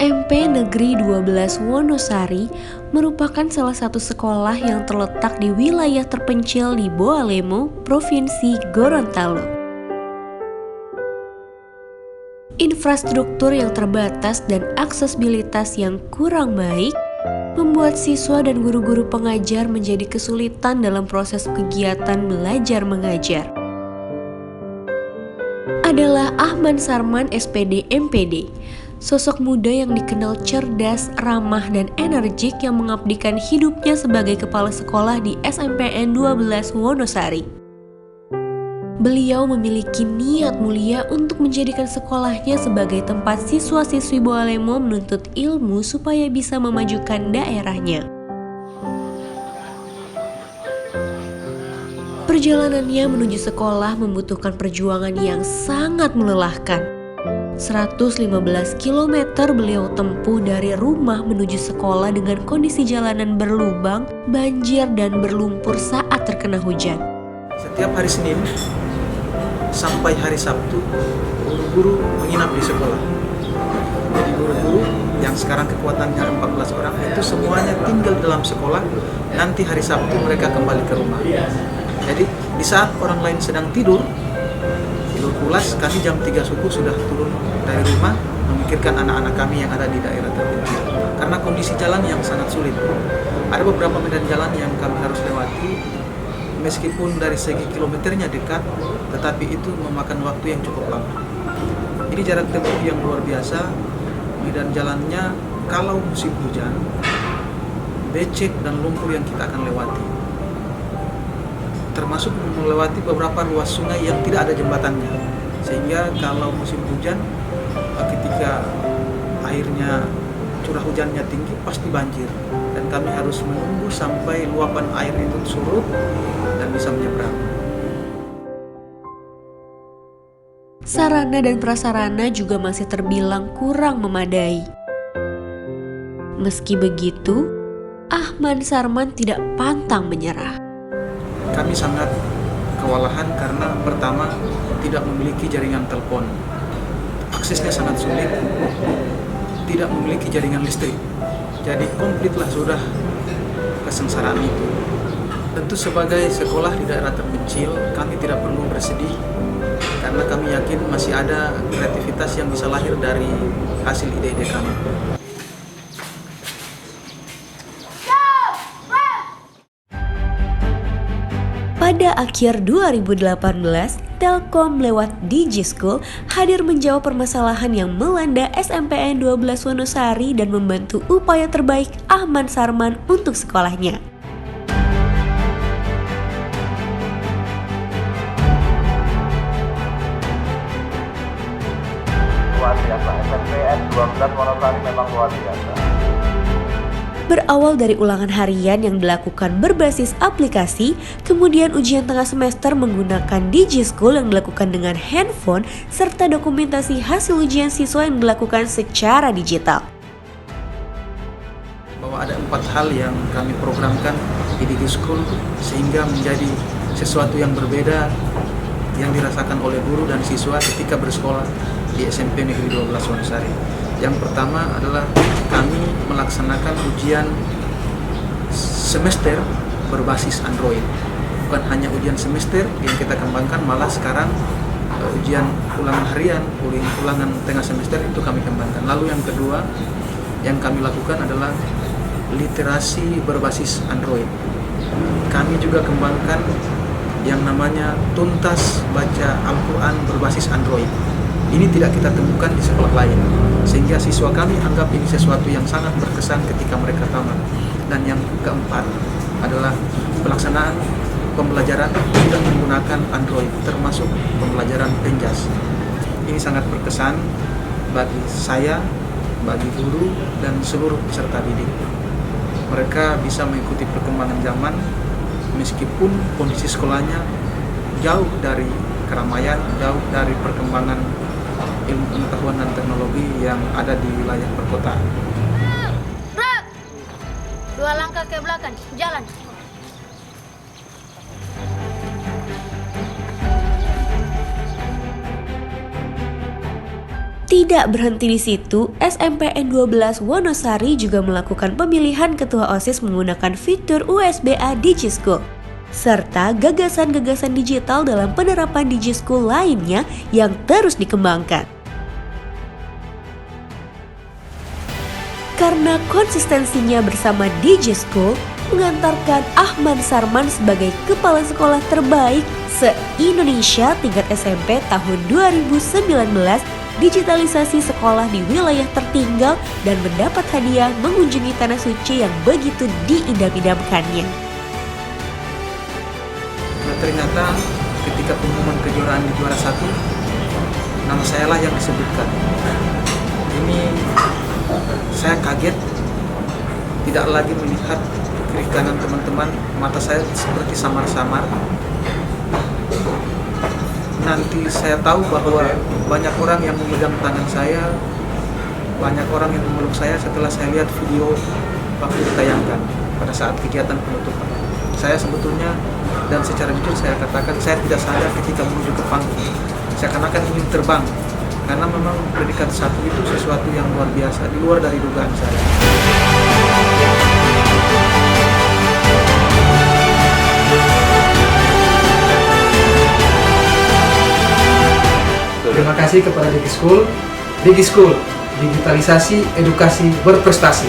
SMP Negeri 12 Wonosari merupakan salah satu sekolah yang terletak di wilayah terpencil di Boalemo, Provinsi Gorontalo. Infrastruktur yang terbatas dan aksesibilitas yang kurang baik membuat siswa dan guru-guru pengajar menjadi kesulitan dalam proses kegiatan belajar mengajar. Adalah Ahmad Sarman SPD MPD, sosok muda yang dikenal cerdas, ramah, dan energik yang mengabdikan hidupnya sebagai kepala sekolah di SMPN 12 Wonosari. Beliau memiliki niat mulia untuk menjadikan sekolahnya sebagai tempat siswa-siswi Boalemo menuntut ilmu supaya bisa memajukan daerahnya. Perjalanannya menuju sekolah membutuhkan perjuangan yang sangat melelahkan. 115 km beliau tempuh dari rumah menuju sekolah dengan kondisi jalanan berlubang, banjir, dan berlumpur saat terkena hujan. Setiap hari Senin sampai hari Sabtu, guru-guru menginap di sekolah. Jadi guru-guru yang sekarang kekuatannya 14 orang itu semuanya tinggal dalam sekolah. Nanti hari Sabtu mereka kembali ke rumah. Jadi di saat orang lain sedang tidur pulas, kami jam 3 subuh sudah turun dari rumah memikirkan anak-anak kami yang ada di daerah terpencil. Karena kondisi jalan yang sangat sulit. Ada beberapa medan jalan yang kami harus lewati. Meskipun dari segi kilometernya dekat, tetapi itu memakan waktu yang cukup lama. Ini jarak tempuh yang luar biasa. Medan jalannya kalau musim hujan, becek dan lumpur yang kita akan lewati. Termasuk melewati beberapa ruas sungai yang tidak ada jembatannya. Sehingga kalau musim hujan, ketika airnya curah hujannya tinggi, pasti banjir. Dan kami harus menunggu sampai luapan air itu surut dan bisa menyeberang. Sarana dan prasarana juga masih terbilang kurang memadai. Meski begitu, Ahmad Sarman tidak pantang menyerah. Kami sangat kewalahan karena pertama tidak memiliki jaringan telepon. Aksesnya sangat sulit, tidak memiliki jaringan listrik. Jadi komplitlah sudah kesengsaraan itu. Tentu sebagai sekolah di daerah terpencil, kami tidak perlu bersedih karena kami yakin masih ada kreativitas yang bisa lahir dari hasil ide-ide kami. Pada akhir 2018, Telkom lewat DigiSchool hadir menjawab permasalahan yang melanda SMPN 12 Wonosari dan membantu upaya terbaik Ahmad Sarman untuk sekolahnya. Luar biasa, SMPN 12 Wonosari memang luar biasa. Berawal dari ulangan harian yang dilakukan berbasis aplikasi, kemudian ujian tengah semester menggunakan DigiSchool yang dilakukan dengan handphone, serta dokumentasi hasil ujian siswa yang dilakukan secara digital. Bahwa ada 4 hal yang kami programkan di DigiSchool sehingga menjadi sesuatu yang berbeda yang dirasakan oleh guru dan siswa ketika bersekolah di SMP Negeri 12 Wonosari. Yang pertama adalah kami melaksanakan ujian semester berbasis Android. Bukan hanya ujian semester yang kita kembangkan, malah sekarang ujian ulangan harian, ulangan tengah semester itu kami kembangkan. Lalu yang kedua yang kami lakukan adalah literasi berbasis Android. Kami juga kembangkan yang namanya tuntas baca Al-Quran berbasis Android. Ini tidak kita temukan di sekolah lain, sehingga siswa kami anggap ini sesuatu yang sangat berkesan ketika mereka tamat. Dan yang keempat adalah pelaksanaan pembelajaran sudah menggunakan Android, termasuk pembelajaran penjas. Ini sangat berkesan bagi saya, bagi guru, dan seluruh peserta didik. Mereka bisa mengikuti perkembangan zaman meskipun kondisi sekolahnya jauh dari keramaian, jauh dari perkembangan ilmu pengetahuan dan teknologi yang ada di wilayah perkotaan. Brak! 2 langkah ke belakang, jalan. Tidak berhenti di situ, SMPN 12 Wonosari juga melakukan pemilihan ketua OSIS menggunakan fitur USB-A DigiSchool, serta gagasan-gagasan digital dalam penerapan DigiSchool lainnya yang terus dikembangkan. Karena konsistensinya bersama DigiSchool mengantarkan Ahmad Sarman sebagai kepala sekolah terbaik se-Indonesia tingkat SMP tahun 2019 digitalisasi sekolah di wilayah tertinggal dan mendapat hadiah mengunjungi tanah suci yang begitu diidam-idamkannya. Nah, ternyata ketika pengumuman kejuaraan di juara 1, nama saya lah yang disebutkan. Ini saya kaget, tidak lagi melihat kiri kanan teman-teman, mata saya seperti samar-samar. Nanti saya tahu bahwa banyak orang yang memegang tangan saya, banyak orang yang memeluk saya setelah saya lihat video waktu ditayangkan pada saat kegiatan penutupan. Saya sebetulnya, dan secara jujur saya katakan, saya tidak sadar ketika menuju ke panggung. Saya akan ingin terbang, karena memang predikat 1 itu sesuatu yang luar biasa, di luar dari dugaan saya. Terima kasih kepada DigiSchool, digitalisasi edukasi berprestasi.